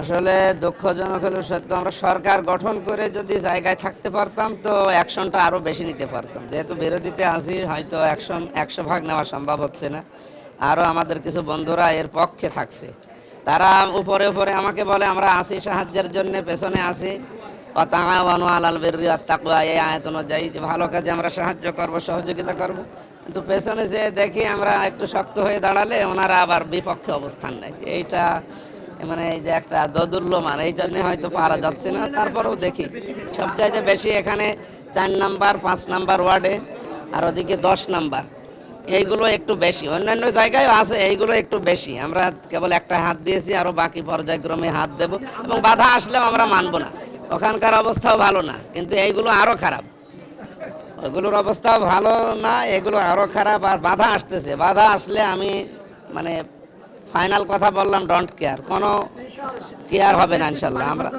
আসলে দুঃখজনক হলেও সত্য, আমরা সরকার গঠন করে যদি জায়গায় থাকতে পারতাম তো অ্যাকশনটা আরও বেশি নিতে পারতাম। যেহেতু বিরোধীতে আছি, হয়তো অ্যাকশন 100 ভাগ নেওয়া সম্ভব হচ্ছে না। আরও আমাদের কিছু বন্ধুরা এর পক্ষে থাকছে, তারা উপরে উপরে আমাকে বলে আমরা আছি সাহায্যের জন্য, পেছনে আছি ওয়াতাআওয়ানু আলাল বিররি ওয়াত তাকওয়া, এই আয়াত অনুযায়ী যে ভালো কাজে আমরা সাহায্য করব, সহযোগিতা করব। কিন্তু পেছনে যে দেখি আমরা একটু শক্ত হয়ে দাঁড়ালে ওনারা আবার বিপক্ষে অবস্থান নেয়। এইটা মানে এই যে একটা দোদুল্যমান, এই জন্য হয়তো পারা যাচ্ছে না। তারপরেও দেখি সবচাইতে বেশি এখানে 4 নাম্বার 5 নাম্বার ওয়ার্ডে, আর ওদিকে 10 নাম্বার, এইগুলো একটু বেশি। অন্যান্য জায়গায় আছে, এইগুলো একটু বেশি। আমরা কেবল একটা হাত দিয়েছি, আরও বাকি পর্যায়ক্রমে হাত দেব, এবং বাধা আসলেও আমরা মানব না। ওখানকার অবস্থাও ভালো না, কিন্তু এইগুলো আরও খারাপ। ওইগুলোর অবস্থাও ভালো না, এগুলো আরও খারাপ। আর বাধা আসতেছে, বাধা আসলে আমি মানে ফাইনাল কথা বললাম, ডোন্ট কেয়ার, কোনো কেয়ার হবে না ইনশাল্লাহ। আমরা